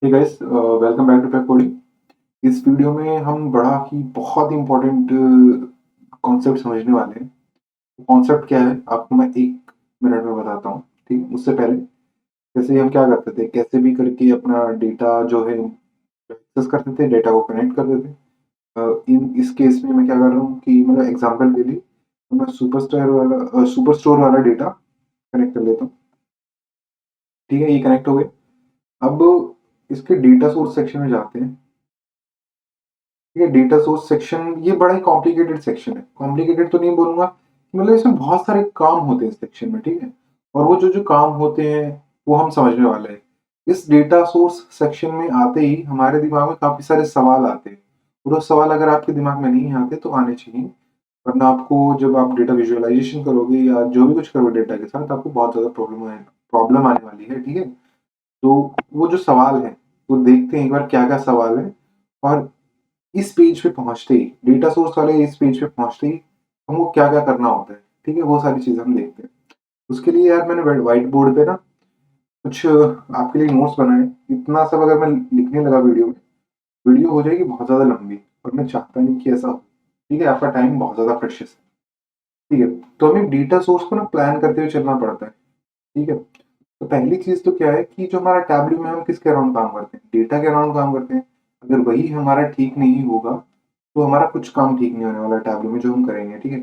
Hey guys, welcome back to pack coding. इस video में हम बहुत ही इम्पोर्टेंट कॉन्सेप्ट समझने वाले हैं। कॉन्सेप्ट क्या है आपको मैं 1 मिनट में बताता हूँ। ठीक, उससे पहले जैसे हम क्या करते थे, कैसे भी करके अपना डेटा जो है एक्सेस करते थे, डेटा को कनेक्ट करते थे। इन इस केस में मैं क्या कर रहा हूँ कि मतलब एग्जांपल के लिए मैं सुपर स्टोर वाला डेटा कनेक्ट कर लेता हूँ। ठीक है, ये कनेक्ट हो गए। अब इसके डेटा सोर्स सेक्शन में जाते हैं। ठीक है, डेटा सोर्स सेक्शन ये बड़ा ही कॉम्प्लिकेटेड सेक्शन है। कॉम्प्लिकेटेड तो नहीं बोलूंगा, मतलब इसमें बहुत सारे काम होते हैं इस सेक्शन में। ठीक है, और वो जो जो काम होते हैं वो हम समझने वाले हैं। इस डेटा सोर्स सेक्शन में आते ही हमारे दिमाग में काफी सारे सवाल आते हैं, और वो सवाल अगर आपके दिमाग में नहीं आते तो आने चाहिए, वरना आपको जब आप डेटा विजुअलाइजेशन करोगे या जो भी कुछ करोगे डेटा के साथ, आपको बहुत ज्यादा प्रॉब्लम आने वाली है। ठीक है, तो वो जो सवाल है वो देखते हैं एक बार क्या क्या सवाल है। और इस पेज पे पहुंचते ही, डेटा सोर्स वाले इस पेज पे पहुंचते ही हमको क्या क्या करना होता है, ठीक है, वो सारी चीजें हम देखते हैं। उसके लिए यार मैंने व्हाइट बोर्ड पे ना कुछ आपके लिए नोट्स बनाए। इतना सब अगर मैं लिखने लगा वीडियो में, वीडियो हो जाएगी बहुत ज्यादा लंबी, और मैं चाहता नहीं कि ऐसा हो। ठीक है, आपका टाइम बहुत ज्यादा प्रेशियस है। ठीक है, तो हमें डेटा सोर्स को ना प्लान करते हुए चलना पड़ता है। ठीक है, तो पहली चीज तो क्या है कि जो हमारा टैबलू में हम किसके अराउंड काम करते हैं, डेटा के अराउंड काम करते हैं। अगर वही हमारा ठीक नहीं होगा तो हमारा कुछ काम ठीक नहीं होने वाला टैबलू में जो हम करेंगे। ठीक है,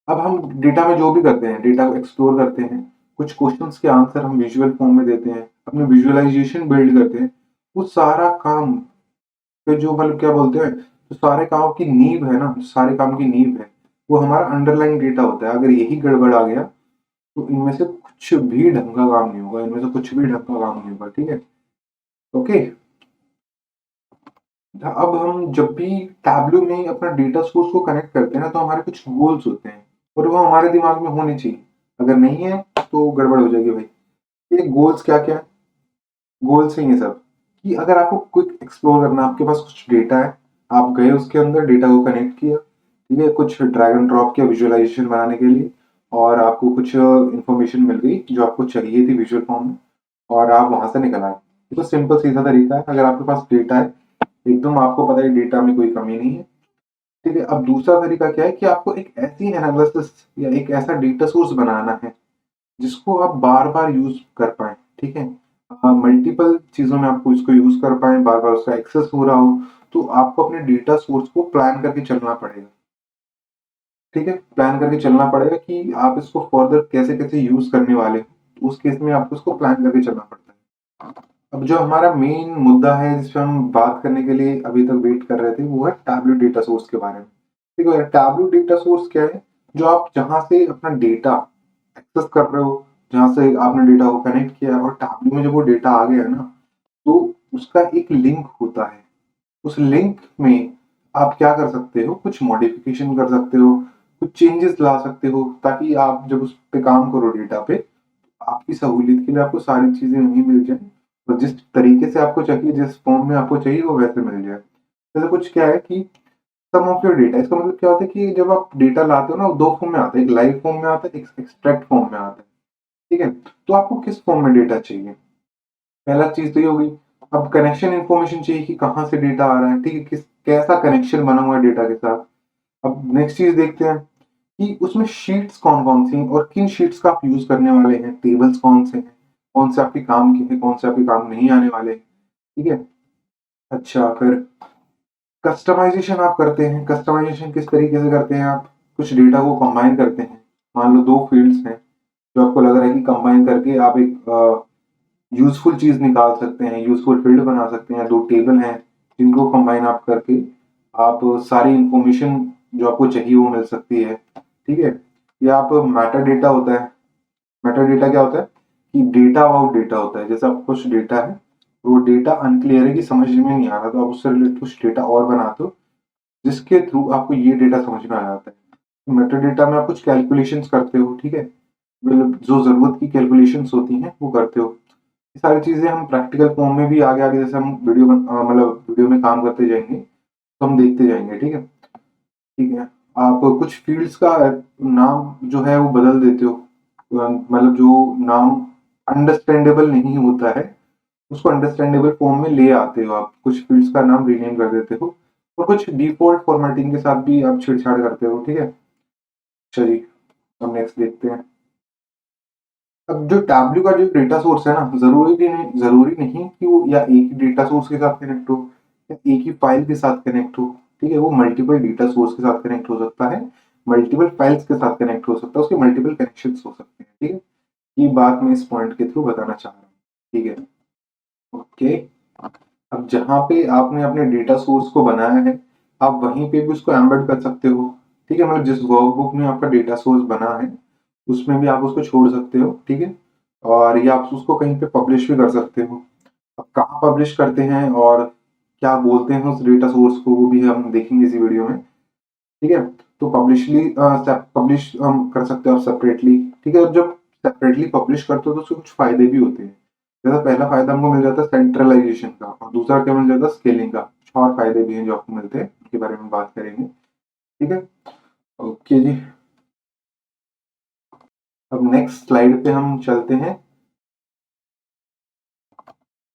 अब हम डेटा में जो भी करते हैं, डेटा को एक्सप्लोर करते हैं, कुछ क्वेश्चंस के आंसर हम विजुअल फॉर्म में देते हैं, अपने विजुअलाइजेशन बिल्ड करते हैं। वो सारा काम पे जो मतलब क्या बोलते हैं, जो सारे काम की नींव है ना, सारे काम की नींव है, वो हमारा अंडरलाइन डेटा होता है। अगर यही गड़बड़ आ गया तो इनमें से कुछ भी ढंग का काम नहीं होगा, इनमें से कुछ भी ढंग का काम नहीं होगा। ठीक है, ओके। अब हम जब भी टैबलू में अपना डेटा सोर्स को कनेक्ट करते हैं ना, तो हमारे कुछ गोल्स होते हैं, और वो हमारे दिमाग में होने चाहिए। अगर नहीं है तो गड़बड़ हो जाएगी भाई। ये गोल्स क्या क्या है? गोल्स है ये सब कि अगर आपको क्विक एक्सप्लोर करना है, आपके पास कुछ डेटा है, आप गए उसके अंदर, डेटा को कनेक्ट किया, ठीक है, कुछ ड्रैग एंड ड्रॉप किया विजुअलाइजेशन बनाने के लिए, और आपको कुछ इंफॉर्मेशन मिल गई जो आपको चाहिए थी विजुअल फॉर्म में, और आप वहां से निकल आए। ये तो सिंपल सीधा तरीका है। अगर आपके पास डेटा है, एकदम आपको पता है डेटा में कोई कमी नहीं है। ठीक है, अब दूसरा तरीका क्या है कि आपको एक ऐसी एनालिसिस या एक ऐसा डेटा सोर्स बनाना है जिसको आप बार बार यूज कर पाए। ठीक है, मल्टीपल चीजों में आपको इसको यूज कर पाए, बार बार उसका एक्सेस हो रहा हो, तो आपको अपने डेटा सोर्स को प्लान करके चलना पड़ेगा। ठीक है, प्लान करके चलना पड़ेगा कि आप इसको फर्दर कैसे कैसे यूज करने वाले हो, तो उस केस में आपको इसको प्लान करके चलना पड़ता है। अब जो हमारा मेन मुद्दा है जिस पे हम बात करने के लिए अभी तक वेट कर रहे थे, वो है टैबलू डेटा सोर्स के बारे में। ठीक है, टैबलू डेटा सोर्स क्या है? जो आप जहां से अपना डेटा एक्सेस कर रहे हो, जहां से आपने डेटा को कनेक्ट किया, और टैबलू में जब वो डेटा आ गया है ना, तो उसका एक लिंक होता है। उस लिंक में आप क्या कर सकते हो, कुछ मॉडिफिकेशन कर सकते हो, कुछ चेंजेस ला सकते हो, ताकि आप जब उस पे काम करो डेटा पे, आपकी सहूलियत के लिए आपको सारी चीजें वहीं मिल जाए, और जिस तरीके से आपको चाहिए, जिस फॉर्म में आपको चाहिए, वो वैसे मिल जाए। जैसे कुछ क्या है कि सम ऑफ योर डेटा, इसका मतलब क्या होता है कि जब आप डेटा लाते हो ना, वो दो फॉर्म में आता है, एक लाइव फॉर्म में आता है, एक एक्सट्रैक्ट फॉर्म में आता है। ठीक है, तो आपको किस फॉर्म में डेटा चाहिए, पहला चीज तो ये होगी। अब कनेक्शन इन्फॉर्मेशन चाहिए कि कहाँ से डेटा आ रहा है, ठीक है, किस कैसा कनेक्शन बना हुआ है डेटा के साथ। अब नेक्स्ट चीज देखते हैं कि उसमें शीट्स कौन कौन सी हैं, और किन शीट्स का आप यूज करने वाले हैं, टेबल्स कौन से हैं, कौन से आपके काम के हैं, कौन से आपके काम नहीं आने वाले हैं। ठीक है, अच्छा, फिर कस्टमाइजेशन आप करते हैं। कस्टमाइजेशन किस तरीके से करते हैं? आप कुछ डेटा को कंबाइन करते हैं। मान लो दो फील्ड्स हैं जो आपको लग रहा है कि कंबाइन करके आप एक यूजफुल चीज निकाल सकते हैं, यूजफुल फील्ड बना सकते हैं। दो टेबल हैं जिनको कंबाइन आप करके आप सारी इंफॉर्मेशन जो आपको चाहिए वो मिल सकती है। ठीक है, या आप मेटा डेटा होता है। मेटा डेटा क्या होता है कि डेटा अबाउट डेटा होता है। जैसे आपको कुछ डेटा है, वो डेटा अनक्लियर है कि समझ में नहीं आ रहा, तो आप उससे रिलेटेड कुछ डेटा और बनाते हो, जिसके थ्रू आपको ये डेटा समझ में आ जाता है। मेटा डेटा में आप कुछ कैलकुलेशंस करते हो। ठीक है, मतलब जो जरूरत की कैलकुलेशंस होती हैं वो करते हो। ये सारी चीजें हम प्रैक्टिकल फॉर्म में भी आगे आगे जैसे हम मतलब वीडियो में काम करते जाएंगे तो हम देखते जाएंगे। ठीक है, ठीक है, आप कुछ फील्ड्स का नाम जो है वो बदल देते हो। मतलब जो नाम अंडरस्टैंडेबल नहीं होता है, उसको अंडरस्टैंडेबल फॉर्म में ले आते हो आप, कुछ फील्ड्स का नाम रीनेम कर देते हो और कुछ डिफ़ॉल्ट फॉर्मेटिंग के साथ भी आप छेड़छाड़ करते हो, ठीक है? अच्छा जी, अब नेक्स्ट देखते हैं। अब जो टैब्लू का जो डेटा सोर्स है ना, ज़रूरी नहीं कि वो या एक ही डेटा सोर्स के साथ कनेक्ट हो या एक ही फाइल के साथ कनेक्ट हो, ठीक है? वो मल्टीपल डेटा सोर्स के साथ कनेक्ट हो सकता है, मल्टीपल फाइल्स के साथ कनेक्ट हो सकता है, उसके मल्टीपल कनेक्शंस हो सकते हैं, ठीक है? ये बात मैं इस पॉइंट के थ्रू बताना चाह रहा हूँ, ठीक है? ओके। अब जहाँ पे आपने अपने डेटा सोर्स को बनाया है, आप वहीं पे भी उसको एम्बेड कर सकते हो, ठीक है? मतलब जिस वर्कबुक में आपका डेटा सोर्स बना है, उसमें भी आप उसको छोड़ सकते हो, ठीक है? और या आप उसको कहीं पे पब्लिश भी कर सकते हो। अब कहाँ पब्लिश करते हैं और क्या बोलते हैं उस डेटा सोर्स को, वो भी हम देखेंगे इसी वीडियो में, ठीक है? तो पब्लिश कर सकते हो आप सेपरेटली, ठीक है? जब सेपरेटली पब्लिश करते हो तो उसके कुछ फायदे भी होते हैं। जैसा पहला फायदा हमको मिल जाता है सेंट्रलाइजेशन का और दूसरा क्या मिल जाता है स्केलिंग का। कुछ और फायदे भी हैं जो आपको मिलते हैं, उनके बारे में बात करेंगे, ठीक है? ओके जी। अब नेक्स्ट स्लाइड पे हम चलते हैं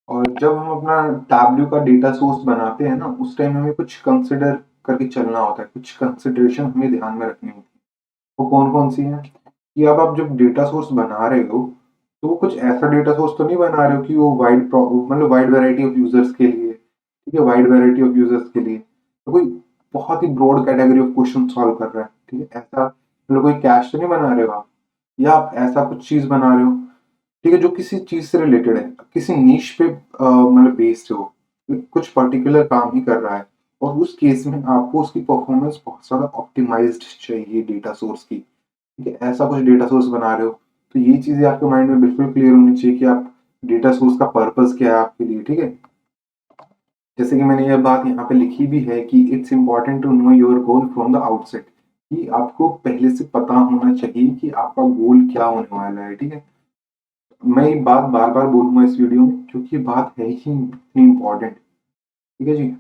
और जब हम अपना टैब्लू का डेटा सोर्स बनाते हैं ना, उस टाइम हमें कुछ कंसिडर करके चलना होता है, कुछ कंसिडरेशन हमें ध्यान में रखनी होती है। वो कौन-कौन सी हैं? कि अब आप जब डेटा सोर्स बना रहे हो, तो वो कुछ ऐसा डेटा सोर्स तो नहीं बना रहे हो कि वो मतलब वाइड वैरायटी ऑफ यूज़र्स के लिए, ठीक है? वाइड वैरायटी ऑफ यूज़र्स के लिए। तो कोई बहुत ही broad category of question solve कर रहा है, ठीक है? ऐसा मतलब कोई कैश तो नहीं बना रहे हो आप, या आप ऐसा कुछ चीज़ बना रहे हो, ठीक है? जो किसी चीज़ से रिलेटेड है, किसी निश पे मतलब बेस्ड है वो, कुछ पर्टिकुलर काम ही कर रहा है और उस केस में आपको उसकी परफॉर्मेंस बहुत ज़्यादा ऑप्टिमाइज़्ड चाहिए डेटा सोर्स की। ठीक है, ऐसा कुछ डेटा सोर्स बना रहे हो, तो ये चीज़ें आपके माइंड में बिल्कुल क्लियर होनी चाहिए कि आप डेटा सोर्स का पर्पस क्या है आपके लिए, ठीक है? जैसे कि मैंने ये बात यहाँ पे लिखी भी है कि it's important to know your goal from the outset, कि आपको पहले से पता होना चाहिए कि आपका गोल क्या होने वाला है, ठीक है? मैं ये बात बार-बार बोलूँगा इस वीडियो में क्योंकि बात है ही इतनी इम्पोर्टेंट, ठीक है जी?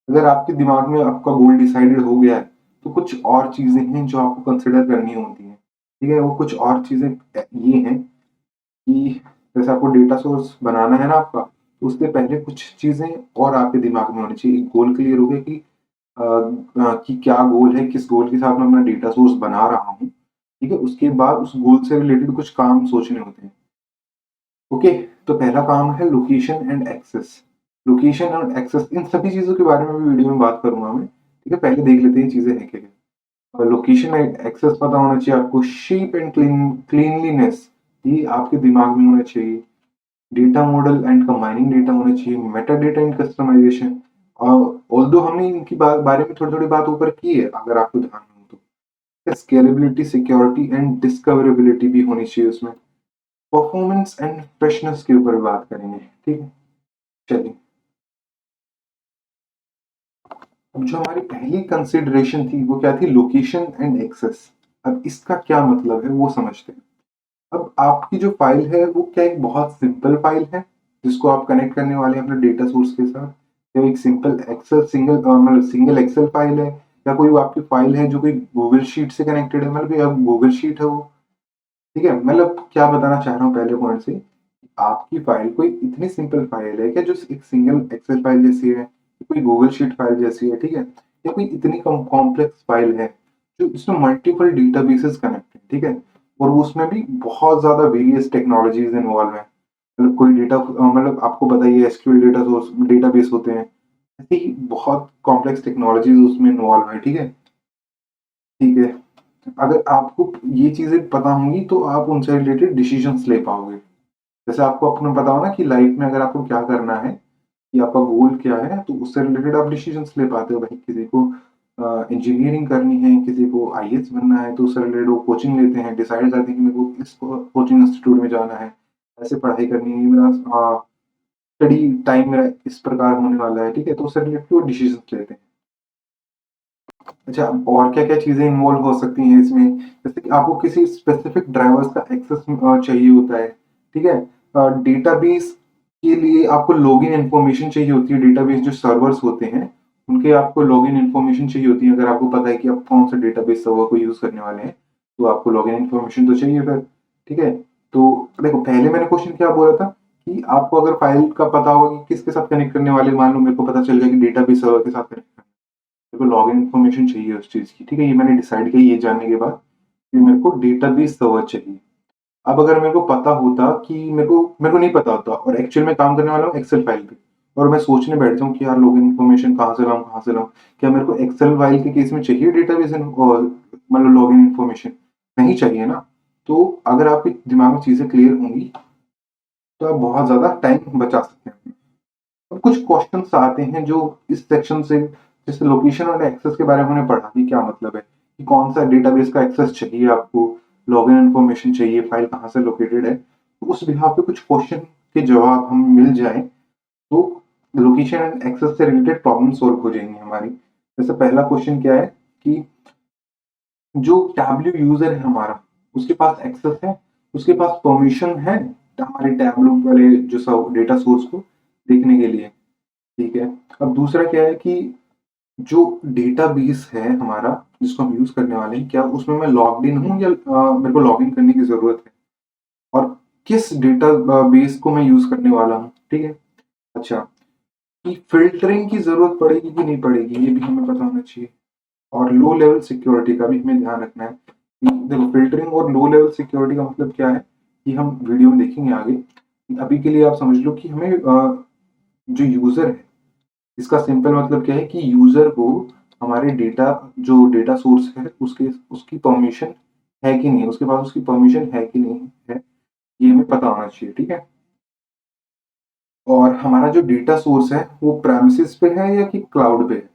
अगर आपके दिमाग में आपका गोल डिसाइडेड हो गया है, तो कुछ और चीज़ें हैं जो आपको कंसिडर करनी होती हैं, ठीक है? वो कुछ और चीज़ें ये हैं कि जैसे आपको डेटा सोर्स बनाना है ना आपका, तो उससे पहले कुछ चीज़ें और आपके दिमाग में होनी चाहिए। गोल क्लियर हो गया कि कि क्या गोल है, किस गोल के साथ मैं अपना डेटा सोर्स बना रहा हूँ, ठीक है? उसके बाद उस गोल से रिलेटेड कुछ काम सोचने होते हैं। ओके, तो पहला काम है लोकेशन एंड एक्सेस। लोकेशन और एक्सेस इन सभी चीज़ों के बारे में भी वीडियो में बात करूँगा मैं, ठीक है? पहले देख लेते हैं ये चीज़ें हैं क्या-क्या। लोकेशन एंड एक्सेस पता होना चाहिए आपको, शेप एंड क्लीनलीनेस ये आपके दिमाग में होना चाहिए। Data model and combining data होना चाहिए, metadata and customization. Although हमने इनकी बारे में थोड़ी-थोड़ी बात ऊपर की है, अगर आपको ध्यान हो तो। स्केलेबिलिटी, सिक्योरिटी एंड डिस्कवरेबिलिटी भी होनी चाहिए उसमें। परफॉर्मेंस एंड फ्रेशनेस के ऊपर बात करेंगे, ठीक है? चलिए, अब जो हमारी पहली कंसिडरेशन थी वो क्या थी? Location and access. अब इसका क्या मतलब है वो समझते हैं। अब आपकी जो फाइल है वो क्या एक बहुत सिंपल फाइल है जिसको आप कनेक्ट करने वाले हैं अपने डेटा सोर्स के साथ, या एक सिंपल एक्सेल मतलब सिंगल एक्सेल फाइल है, या कोई वो आपकी फाइल है जो कोई गूगल शीट से कनेक्टेड है, मतलब अब गूगल शीट है वो, ठीक है? मतलब क्या बताना चाह रहा हूँ पहले पॉइंट से, आपकी फाइल कोई इतनी सिंपल फाइल है क्या जो एक सिंगल एक्सेल फाइल जैसी है, कोई गूगल शीट फाइल जैसी है, ठीक है? या कोई इतनी कॉम्प्लेक्स फाइल है जो इसमें मल्टीपल डेटाबेसेस कनेक्ट है, ठीक है? और वो उसमें भी बहुत ज्यादा वेरियस टेक्नोलॉजीज इन्वॉल्व है, मतलब कोई डेटा मतलब आपको पता ही है एसक्यूएल डेटा सोर्स डेटाबेस होते हैं, ऐसे ही बहुत कॉम्प्लेक्स टेक्नोलॉजीज उसमें इन्वॉल्व है, ठीक है? ठीक है, अगर आपको ये चीजें पता होंगी तो आप उनसे रिलेटेड डिसीजंस ले पाओगे। जैसे आपको अपना पता हो ना कि लाइफ में अगर आपको क्या करना है, कि आपका गोल क्या है, तो उससे रिलेटेड आप डिसीजंस ले पाते हो। भाई किसी को इंजीनियरिंग करनी है, किसी को आईएएस बनना है, तो उससे रिलेटेड वो कोचिंग लेते हैं, डिसाइड करते हैं कि मेरे को इस कोचिंग इंस्टीट्यूट में जाना है, ऐसे पढ़ाई करनी है, मेरा स्टडी टाइम मेरा इस प्रकार होने वाला है, ठीक है? तो उससे रिलेटेड वो डिसीजंस लेते हैं। अच्छा, और क्या-क्या चीज़ें इन्वॉल्व हो सकती हैं इसमें? जैसे कि आपको किसी स्पेसिफिक ड्राइवर्स का एक्सेस चाहिए होता है, ठीक है? डेटाबेस के लिए आपको लॉगिन इन्फॉर्मेशन चाहिए होती है, डेटाबेस जो सर्वर्स होते हैं, उनके आपको लॉगिन इन्फॉर्मेशन चाहिए होती है। अगर आपको पता है कि आप कौन-सा डेटाबेस सर्वर को यूज़ करने वाले हैं, तो आपको लॉगिन इन्फॉर्मेशन तो चाहिए फिर, ठीक है? तो देखो पहले मैंने क्वेश्चन क्या बोला था कि आपको अगर फाइल का पता होगा कि किसके साथ कनेक्ट करने वाले, मान लो मेरे को पता चल गया कि डेटाबेस सर्वर के साथ कनेक्ट करना है, मेरे को लॉगिन इन्फॉर्मेशन चाहिए उस चीज़ की, ठीक है, ये मैंने डिसाइड किया ये जानने के बाद कि मेरे को डेटाबेस सर्वर चाहिए। अब अगर मेरे को पता होता कि मेरे को नहीं पता होता और एक्चुअल में काम करने वाला हूँ एक्सेल फाइल पे, और मैं सोचने बैठ जाऊँ कि यार लॉगिन इन्फॉर्मेशन कहाँ से लाऊं, क्या मेरे को एक्सेल फाइल के केस में चाहिए डेटाबेस और मतलब लॉगिन इन्फॉर्मेशन? नहीं चाहिए ना। तो अगर आपके दिमाग में चीजें क्लियर होंगी तो आप बहुत ज्यादा टाइम बचा सकते हैं। और कुछ क्वेश्चंस आते हैं जो इस सेक्शन से, जैसे लोकेशन और एक्सेस के बारे में हमने पढ़ा कि क्या मतलब है, कि कौन सा डेटाबेस का एक्सेस चाहिए आपको, लॉगिन इन्फॉर्मेशन चाहिए, फाइल कहाँ से लोकेटेड है, तो उस बिहाफ पे कुछ क्वेश्चन के जवाब हम मिल जाए तो लोकेशन एंड एक्सेस से रिलेटेड प्रॉब्लम सॉल्व हो जाएंगी हमारी। जैसे पहला क्वेश्चन क्या है कि जो टैबलू यूजर है हमारा, उसके पास एक्सेस है, उसके पास परमिशन है हमारे टैबलू वाले जो सब डेटा सोर्स को देखने के लिए, ठीक है। अब दूसरा क्या है कि जो डेटाबेस है हमारा जिसको हम यूज करने वाले हैं, क्या उसमें मैं लॉग्ड इन हूँ या मेरे को लॉग इन करने की जरूरत है, और किस डेटा बेस को मैं यूज करने वाला हूँ, ठीक है। अच्छा, कि फिल्टरिंग की जरूरत पड़ेगी कि नहीं पड़ेगी, ये भी हमें पता होना चाहिए। और लो लेवल सिक्योरिटी का भी हमें ध्यान रखना है। देखो, फिल्टरिंग और लो लेवल सिक्योरिटी का मतलब क्या है कि हम वीडियो में देखेंगे आगे। अभी के लिए आप समझ लो कि हमें जो यूजर है, इसका सिंपल मतलब क्या है कि यूजर को हमारे डेटा, जो डेटा सोर्स है उसके उसकी परमिशन है कि नहीं, उसके पास उसकी परमिशन है कि नहीं है, ये हमें पता होना चाहिए, ठीक है। और हमारा जो डेटा सोर्स है वो प्राइमसिस पे है या कि क्लाउड पे है,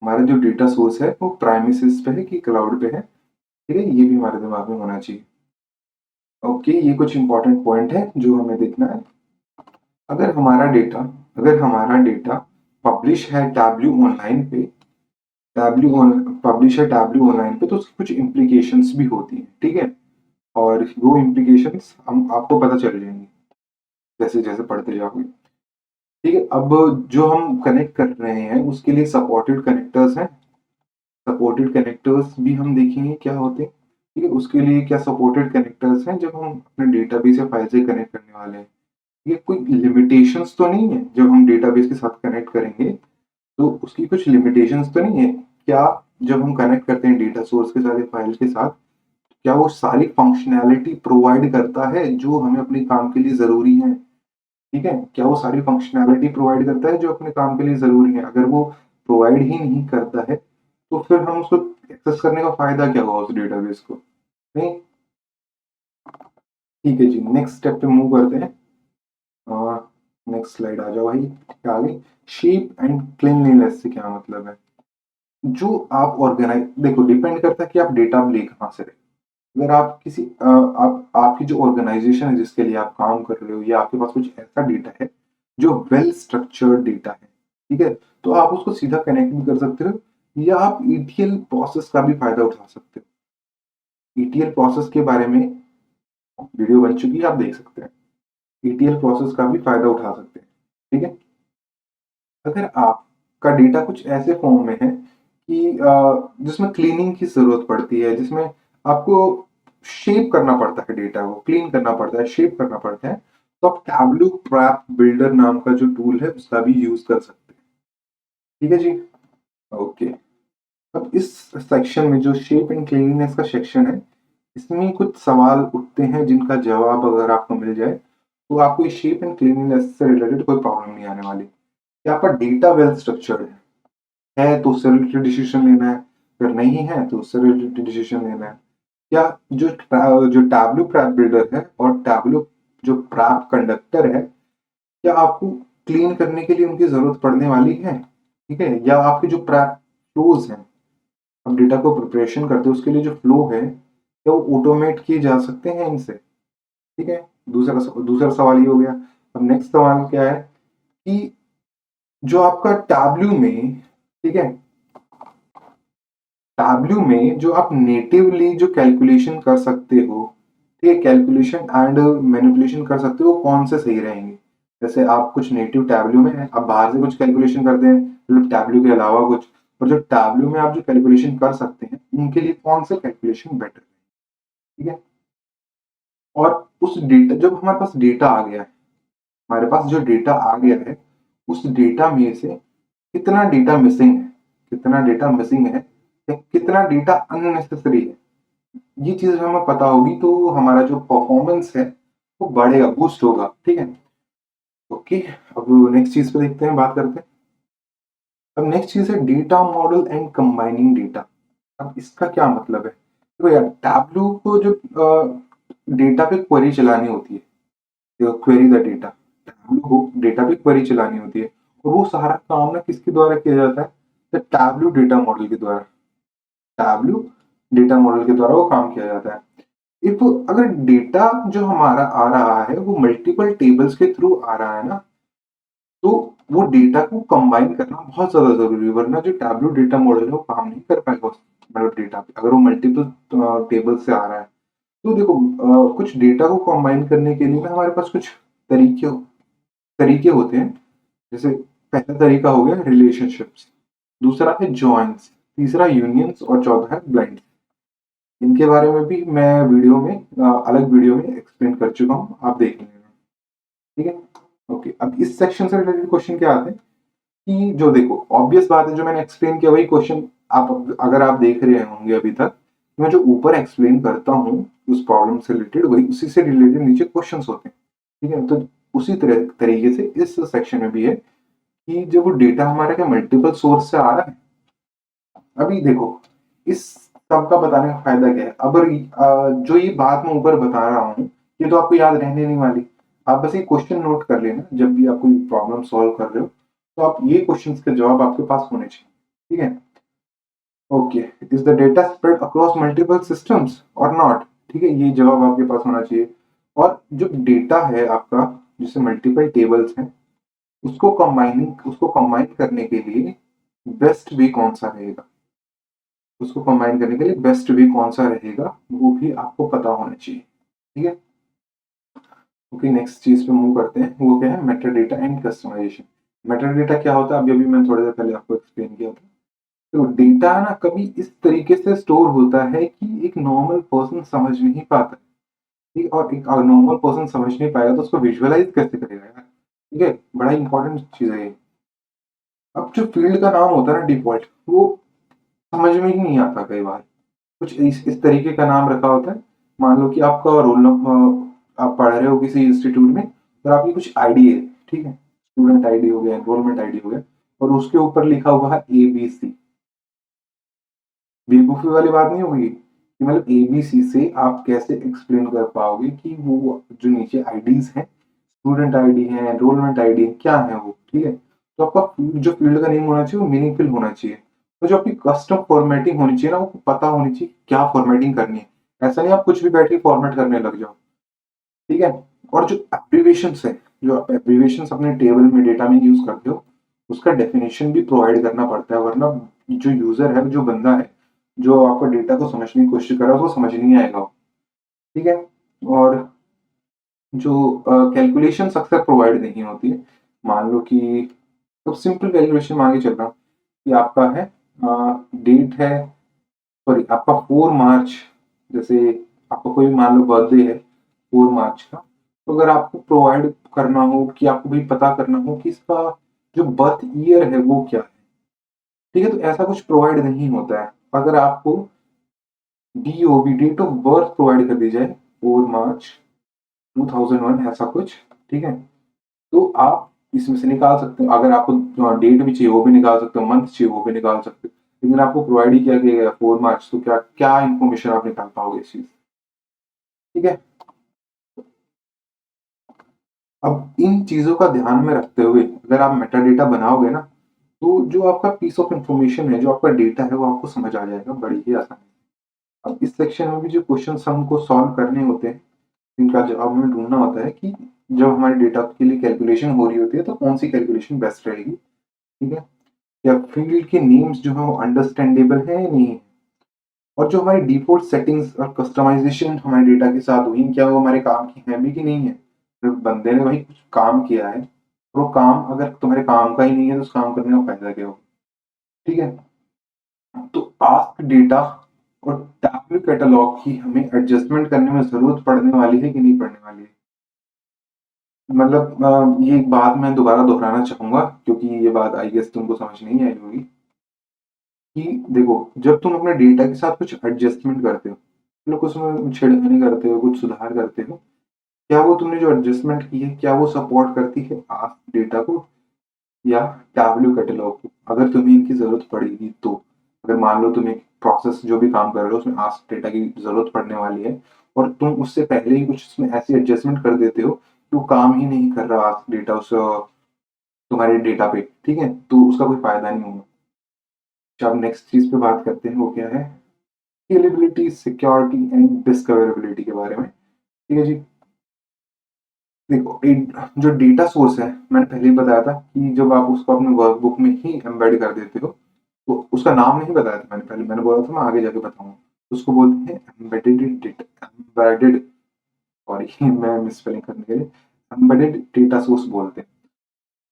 हमारा जो डेटा सोर्स है वो प्राइमसिस पे है कि क्लाउड पे है, ठीक है, ये भी हमारे दिमाग में होना चाहिए। ओके, ये कुछ इंपॉर्टेंट पॉइंट है जो हमें देखना है। अगर हमारा डेटा अगर हमारा डेटा पब्लिश है टैब्लू ऑनलाइन पे, पब्लिश है टैब्लू ऑनलाइन पे, तो उसकी कुछ इम्प्लीकेशंस भी होती हैं, ठीक है। और वो इम्प्लीकेशंस हम आपको पता चल जाएंगी जैसे जैसे पढ़ते जाओगे, ठीक है। अब जो हम कनेक्ट कर रहे हैं उसके लिए सपोर्टेड कनेक्टर्स हैं, सपोर्टेड कनेक्टर्स भी हम देखेंगे क्या होते हैं, ठीक है। उसके लिए क्या सपोर्टेड कनेक्टर्स हैं जब हम अपने डेटाबेस या फाइल से कनेक्ट करने वाले हैं, ये कोई लिमिटेशंस तो नहीं है जब हम डेटाबेस के साथ कनेक्ट करेंगे, तो उसकी कुछ लिमिटेशंस तो नहीं है क्या, जब हम कनेक्ट करते हैं डेटा सोर्स के साथ या फाइल के साथ, क्या वो सारी फंक्शनैलिटी प्रोवाइड करता है जो हमें अपने काम के लिए जरूरी है, ठीक है। क्या वो सारी फंक्शनैलिटी प्रोवाइड करता है जो अपने काम के लिए जरूरी है? अगर वो प्रोवाइड ही नहीं करता है तो फिर हम उसको एक्सेस करने का फायदा क्या हुआ उस डेटाबेस को? नहीं। ठीक है जी, नेक्स्ट स्टेप पे मूव करते हैं। नेक्स्ट स्लाइड आ जाओ भाई, क्या आ गई? शेप एंड क्लीनलीनेस से क्या मतलब है? जो आप ऑर्गेनाइज, देखो डिपेंड करता है कि आप डेटा ले कहाँ से रहे। अगर आप किसी आप आपकी जो ऑर्गेनाइजेशन है जिसके लिए आप काम कर रहे हो, या आपके पास कुछ ऐसा डेटा है जो वेल स्ट्रक्चर्ड डेटा है, ठीक है, तो आप उसको सीधा कनेक्ट भी कर सकते हो, या आप ईटीएल प्रोसेस का भी फायदा उठा सकते हो। ईटीएल प्रोसेस के बारे में वीडियो बन चुकी है, आप देख सकते हैं। ईटीएल प्रोसेस का भी फायदा उठा सकते हैं, ठीक है। अगर आपका डेटा कुछ ऐसे फॉर्म में है कि जिसमें क्लीनिंग की जरूरत पड़ती है, जिसमें आपको शेप करना पड़ता है, डेटा को क्लीन करना पड़ता है, शेप करना पड़ता है, तो आप टैबलू प्रैप बिल्डर नाम का जो टूल है उसका भी यूज कर सकते हैं, ठीक है जी। ओके, अब इस सेक्शन में जो शेप एंड क्लीनिंगनेस का सेक्शन है, इसमें कुछ सवाल उठते हैं जिनका जवाब अगर आपको मिल जाए तो आपको इस शेप एंड क्लीनिंगनेस से रिलेटेड कोई प्रॉब्लम नहीं आने वाली। कि आपका डेटा वेल स्ट्रक्चर्ड है तो उससे रिलेटेड डिसीजन लेना है, अगर नहीं है तो उससे रिलेटेड डिसीजन लेना है। क्या जो टैबलू प्रैप बिल्डर है और टैबलू जो प्रैप कंडक्टर है, क्या आपको क्लीन करने के लिए उनकी जरूरत पड़ने वाली है, ठीक है, या आपके जो प्रैप फ्लोज हैं, हम डेटा को प्रिपरेशन करते हैं उसके लिए जो फ्लो है, क्या वो ऑटोमेट किए जा सकते हैं इनसे, ठीक है। दूसरा सवाल ये हो गया। अब नेक्स्ट सवाल क्या है कि जो आपका टैबलू में, ठीक है, टैबलू में जो आप नेटिवली जो कैलकुलेशन कर सकते हो, ठीक है, कैलकुलेशन एंड मैनिपुलेशन कर सकते हो, कौन से सही रहेंगे? जैसे आप कुछ नेटिव टैबलू में है, आप बाहर से कुछ कैलकुलेशन करते हैं, मतलब टैबलू के अलावा कुछ, और जो टैबलू में आप जो कैलकुलेशन कर सकते हैं उनके लिए कौन सा कैलकुलेशन बेटर है, ठीक है। और उस डेटा, जब हमारे पास डेटा आ गया है, हमारे पास जो डेटा आ गया है उस डेटा में से कितना डेटा मिसिंग है, कितना डेटा मिसिंग है या कितना डेटा अननेसेसरी है, ये चीज हमें पता होगी तो हमारा जो परफॉर्मेंस है वो बढ़ेगा, बूस्ट होगा। ठीक है, ओके। अब नेक्स्ट चीज पे देखते हैं, बात करते हैं। अब नेक्स्ट चीज है data model and combining data. अब इसका क्या मतलब है? देखो यार, टैबलू को जो डेटा पे क्वेरी चलानी होती है, क्वेरी द डेटा, टैबलू को डेटा पे क्वेरी चलानी होती है, और वो सारा काम ना किसके द्वारा किया जाता है? द टैबलू डेटा मॉडल के द्वारा। टैबलू डेटा मॉडल के द्वारा वो काम किया जाता है। इफ अगर डेटा जो हमारा आ रहा है वो मल्टीपल टेबल्स के थ्रू आ रहा है ना, तो वो डेटा को कंबाइन करना बहुत ज्यादा जरूरी है, वरना जो टैबलू डेटा मॉडल है वो काम नहीं कर पाएगा उस मतलब डेटा पे, अगर वो मल्टीपल टेबल से आ रहा है। तो देखो, कुछ डेटा को कंबाइन करने के लिए ना हमारे पास कुछ तरीके तरीके होते हैं। जैसे पहला तरीका हो गया रिलेशनशिप्स, दूसरा है जॉइंस, तीसरा यूनियंस और चौथा है ब्लाइंड। इनके बारे में भी मैं वीडियो में अलग वीडियो में एक्सप्लेन कर चुका हूँ, आप देख लेना। ठीक है, ओके। अब इस सेक्शन से रिलेटेड क्वेश्चन क्या आते हैं कि जो देखो ऑब्वियस बात है, जो मैंने एक्सप्लेन किया वही क्वेश्चन आप अगर आप देख रहे होंगे अभी तक, मैं जो ऊपर एक्सप्लेन करता हूँ उस प्रॉब्लम से रिलेटेड, वही उसी से रिलेटेड नीचे क्वेश्चंस होते हैं। ठीक है, तो उसी तरह तरीके से इस सेक्शन में भी है कि जब वो डेटा हमारे क्या मल्टीपल सोर्स से आ रहा है। अभी देखो, इस सब का बताने का फायदा क्या है? अगर जो ये बात मैं ऊपर बता रहा हूँ ये तो आपको याद रहने नहीं वाली। आप बस ये क्वेश्चन नोट कर लेना, जब भी आप कोई प्रॉब्लम सॉल्व कर रहे हो तो आप ये क्वेश्चंस के जवाब आपके पास होने चाहिए। ठीक है, okay. Is the data spread across multiple systems और नॉट? ठीक है, ये जवाब आपके पास होना चाहिए। और जो डेटा है आपका, जिससे मल्टीपल टेबल्स हैं, उसको कंबाइन करने के लिए बेस्ट वे कौन सा रहेगा, उसको कंबाइन करने के लिए बेस्ट वे कौन सा रहेगा वो भी आपको पता होना चाहिए। ठीक है, ओके। नेक्स्ट चीज पे मूव करते हैं, वो क्या है? Metadata and customization. Metadata क्या होता है अभी अभी मैंने थोड़ी देर पहले आपको एक्सप्लेन किया था। तो डेटा ना कभी इस तरीके से स्टोर होता है कि एक नॉर्मल पर्सन समझ नहीं पाता। ठीक है, और एक नॉर्मल पर्सन समझ नहीं पाएगा तो उसको विजुअलाइज कैसे करेगा यार? ठीक है, बड़ा इंपॉर्टेंट चीज है ये। अब जो फील्ड का नाम होता है ना डिफॉल्ट, वो समझ में ही नहीं आता कई बार। कुछ इस तरीके का नाम रखा होता है। मान लो कि आपका रोल नंबर, आप पढ़ रहे हो किसी इंस्टीट्यूट में और आपकी कुछ आईडी है। ठीक है, स्टूडेंट आईडी हो गया, एनरोलमेंट आईडी हो गया, और उसके ऊपर लिखा हुआ है ABC। बेवकूफी वाली बात नहीं होगी कि मतलब ABC से आप कैसे एक्सप्लेन कर पाओगे कि वो जो नीचे आईडीज हैं, स्टूडेंट आईडी है, एनरोलमेंट आईडी है, क्या है वो? ठीक है, तो आपका जो फील्ड का नेम होना चाहिए वो मीनिंगफुल होना चाहिए। तो जो आपकी कस्टम फॉर्मेटिंग होनी चाहिए ना, वो पता होनी चाहिए क्या फॉर्मेटिंग करनी है। ऐसा नहीं आप कुछ भी बैठ के फॉर्मेट करने लग जाओ। ठीक है, और जो एब्रीवेशन है, जो आप एब्रीवेशन अपने टेबल में डेटा में यूज करते हो, उसका डेफिनेशन भी प्रोवाइड करना पड़ता है, वरना जो यूजर है, जो बंदा है, जो आपका डेटा को समझने की कोशिश कर रहा है, उसको समझ नहीं आएगा। ठीक है, और जो कैलकुलेशन अक्सर प्रोवाइड नहीं होती है। मान लो कि तो सिंपल कैलकुलेशन मान के चल रहा हूँ कि आपका है डेट है, सॉरी आपका 4 मार्च, जैसे आपका कोई मान लो बर्थडे है 4 मार्च का, तो अगर आपको प्रोवाइड करना हो कि आपको भी पता करना हो कि इसका जो बर्थ ईयर है वो क्या है। ठीक है, तो ऐसा कुछ प्रोवाइड नहीं होता है। अगर आपको DOB, date of birth provide कर दी जाए 4 मार्च 2001 ऐसा कुछ, ठीक है, तो आप इसमें से निकाल सकते हो। अगर आपको डेट भी चाहिए वो भी निकाल सकते हो, मंथ चाहिए वो भी निकाल सकते हो, लेकिन आपको प्रोवाइड ही किया गया 4 मार्च, तो क्या क्या इन्फॉर्मेशन आप निकाल पाओगे इस चीज? ठीक है, अब इन चीजों का ध्यान में रखते हुए अगर आप मेटा डेटा बनाओगे ना, तो जो आपका पीस ऑफ इंफॉर्मेशन है, जो आपका डेटा है, वो आपको समझ आ जाएगा बड़ी ही आसानी से। अब इस सेक्शन में भी जो क्वेश्चन हमको सॉल्व करने होते हैं, इनका जवाब हमें ढूंढना होता है कि जब हमारे डेटा के लिए कैलकुलेशन हो रही होती है तो कौन सी कैलकुलेशन बेस्ट रहेगी। ठीक है, या फील्ड के नेम्स जो है वो अंडरस्टैंडेबल है या नहीं है, और जो हमारी डिफॉल्ट सेटिंग्स और कस्टमाइजेशन हमारे डेटा के साथ हुई, क्या वो हमारे काम की है भी कि नहीं है। फिर बंदे ने वही कुछ काम किया है, और वो काम अगर तुम्हारे काम का ही नहीं है तो उस काम करने का फायदा क्या होगा? ठीक है, तो आस्क डेटा और टैबलू कैटलॉग की हमें एडजस्टमेंट करने में जरूरत पड़ने वाली है कि नहीं पड़ने वाली है? मतलब ये एक बात मैं दोबारा दोहराना चाहूंगा, क्योंकि ये बात आई गेस तुमको समझ नहीं आई होगी कि देखो, जब तुम अपने डेटा के साथ कुछ एडजस्टमेंट करते हो, मतलब कुछ उसमें छेड़खानी करते हो, कुछ सुधार करते हो, क्या वो तुमने जो एडजस्टमेंट की है, क्या वो सपोर्ट करती है आस्क डेटा को या टैबलू कैटलॉग को? अगर तुम्हें इनकी जरूरत पड़ेगी तो, अगर मान लो तुम एक प्रोसेस जो भी काम कर रहे हो उसमें आस्क डेटा की जरूरत पड़ने वाली है, और तुम उससे पहले ही कुछ उसमें ऐसी एडजस्टमेंट कर देते हो कि वो काम ही नहीं कर रहा आस्क डेटा उस तुम्हारे डेटा पे, ठीक है, तो उसका कोई फायदा नहीं होगा। जो अब नेक्स्ट चीज पे बात करते हैं वो क्या है, स्केलेबिलिटी, सिक्योरिटी एंड डिस्कवरेबिलिटी के बारे में। ठीक है जी। देखो, जो डेटा सोर्स है, मैंने पहले ही बताया था कि जब आप उसको अपने वर्कबुक में ही एम्बेड कर देते हो, तो उसका नाम नहीं बताया था मैंने, पहले मैंने बोला था मैं आगे जाके बताऊंगा। उसको बोलते हैं एम्बेडेड डेटा, एम्बेडेड, सॉरी मैं मिसस्पेलिंग करने के लिए, एम्बेडेड डेटा सोर्स बोलते हैं।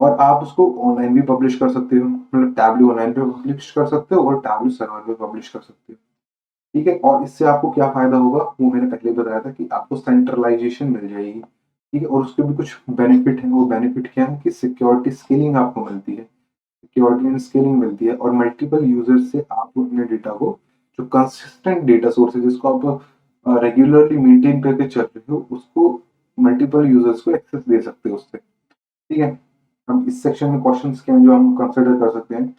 और आप उसको ऑनलाइन भी पब्लिश कर सकते हो, मतलब टैबलू ऑनलाइन पे पब्लिश कर सकते हो और टैबलू सर्वर पे पब्लिश कर सकते हो। ठीक है, और इससे आपको क्या फायदा होगा वो मैंने पहले ही बताया था कि आपको सेंट्रलाइजेशन मिल जाएगी। ठीक है, और उसके भी कुछ बेनिफिट है। वो बेनिफिट क्या है कि सिक्योरिटी स्केलिंग आपको मिलती है, सिक्योरिटी एंड स्केलिंग मिलती है, और मल्टीपल यूजर्स से आप अपने डेटा को, जो कंसिस्टेंट डेटा सोर्स है जिसको आप रेगुलरली मेंटेन करके चल रहे हो, उसको मल्टीपल यूजर्स को एक्सेस दे सकते हो उससे। ठीक है, अब इस सेक्शन में क्वेश्चंस क्या हैं जो हम कंसिडर कर सकते हैं।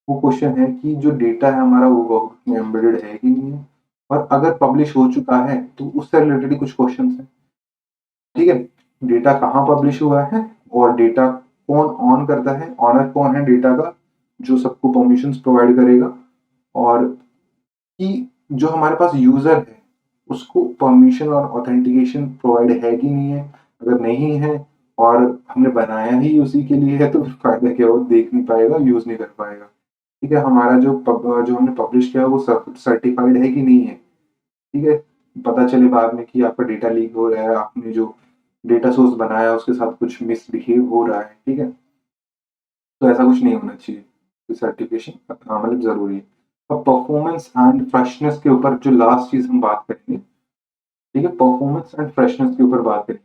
वो क्वेश्चन है कि जो डेटा है हमारा वो वर्कबुक में एम्बेडेड है कि नहीं है, और अगर पब्लिश हो चुका है तो उससे रिलेटेड कुछ क्वेश्चन हैं। ठीक है, डेटा कहाँ पब्लिश हुआ है, और डेटा कौन ऑन करता है, ऑनर कौन है डेटा का, जो सबको परमिशंस प्रोवाइड करेगा, और कि जो हमारे पास यूजर है उसको परमिशन और ऑथेंटिकेशन प्रोवाइड है कि नहीं है। अगर नहीं है और हमने बनाया ही उसी के लिए है तो फिर फायदा क्या, वो देख नहीं पाएगा, यूज नहीं कर पाएगा। ठीक है, हमारा जो हमने पब्लिश किया है वो सर्टिफाइड है कि नहीं है। ठीक है, पता चले बाद में कि आपका डेटा लीक हो रहा है, आपने जो डेटा सोर्स बनाया है उसके साथ कुछ मिसबिहेव हो रहा है। ठीक है, तो ऐसा कुछ नहीं होना चाहिए, तो सर्टिफिकेशन मतलब जरूरी है। अब परफॉर्मेंस एंड फ्रेशनेस के ऊपर जो लास्ट चीज हम बात करेंगे, ठीक है, परफॉर्मेंस एंड फ्रेशनेस के ऊपर बात करें।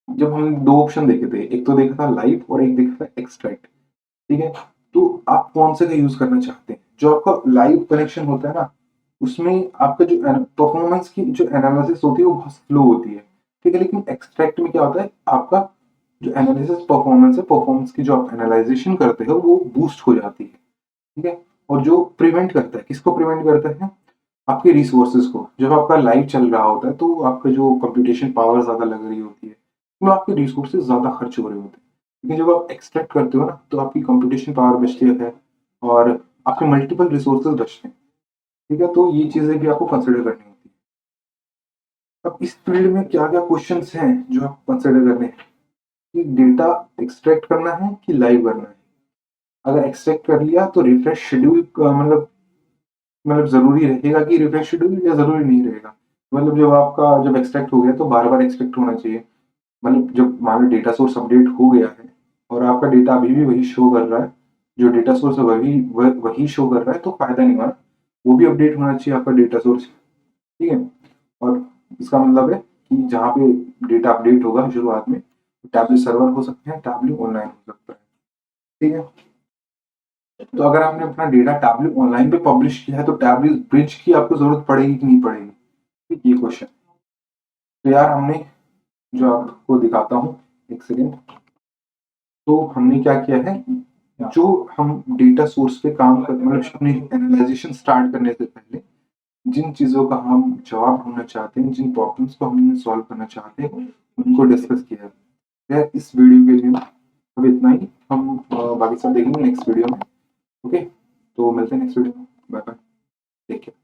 जब हमने दो ऑप्शन देखे थे, एक तो देखा था लाइव और एक देखा था एक्सट्रैक्ट। ठीक है, तो आप कौन से का यूज करना चाहते हैं? जो आपका लाइव कनेक्शन होता है ना, उसमें आपका जो परफॉर्मेंस की जो एनालिसिस होती है वो बहुत स्लो होती है। ठीक है, लेकिन एक्सट्रैक्ट में क्या होता है, आपका जो एनालिसिस परफॉर्मेंस है, परफॉर्मेंस की जो आप एनालाइजेशन करते हो वो बूस्ट हो जाती है। ठीक है, और जो प्रिवेंट करता है, किसको प्रिवेंट करता है, आपके रिसोर्सेज को। जब आपका लाइव चल रहा होता है तो आपका जो कंप्यूटेशन पावर ज्यादा लग रही होती है, तो आपके रिसोर्सेज ज्यादा खर्च हो रहे होते हैं। लेकिन जब आप एक्सट्रैक्ट करते हो ना तो आपकी कंप्यूटेशन पावर बचती है, और आपके मल्टीपल रिसोर्सेज बचते हैं। ठीक है, तो ये चीजें भी आपको कंसिडर करनी होती है। अब इस फील्ड में क्या क्या क्वेश्चन हैं जो आप कंसिडर करने हैं, कि डेटा एक्सट्रैक्ट करना है कि लाइव करना है। अगर एक्सट्रैक्ट कर लिया तो रिफ्रेश शेड्यूल मतलब ज़रूरी रहेगा कि रिफ्रेश शेड्यूल, या ज़रूरी नहीं रहेगा? मतलब जब एक्सट्रैक्ट हो गया तो बार-बार एक्सट्रैक्ट होना चाहिए। मतलब जब मान लो डेटा सोर्स अपडेट हो गया है और आपका डेटा अभी भी वही शो कर रहा है, जो डेटा सोर्स है वही शो कर रहा है, तो फ़ायदा नहीं हुआ ना। वो भी अपडेट होना चाहिए आपका डेटा सोर्स, ठीक है? और इसका मतलब है कि जहाँ पे डेटा अपडेट होगा शुरुआत में, टैबलेट सर्वर हो सकते हैं, टैबलेट ऑनलाइन हो सकता है, ठीक है? तो अगर आपने अपना डेटा टैबलेट ऑनलाइन पे पब्लिश किया है तो टैबलेट ब्रिज की आपको ज़रूरत पड़ेगी कि नहीं पड़ेगी? ठीक, ये क्वेश्चन। तो यार हमने, जो आपको दिखाता हूँ, एक सेकेंड। तो हमने क्या किया है, जो हम डेटा सोर्स पे काम कर, मतलब अपनी एनालाइजेशन स्टार्ट करने से पहले जिन चीज़ों का हम जवाब ढूँढना चाहते हैं, जिन प्रॉब्लम्स को हम सॉल्व करना चाहते हैं, उनको डिस्कस किया है। यार इस वीडियो के लिए अब इतना ही। हम बाकी सब देखेंगे नेक्स्ट वीडियो में। ओके, तो मिलते हैं नेक्स्ट वीडियो में। Bye bye, take care.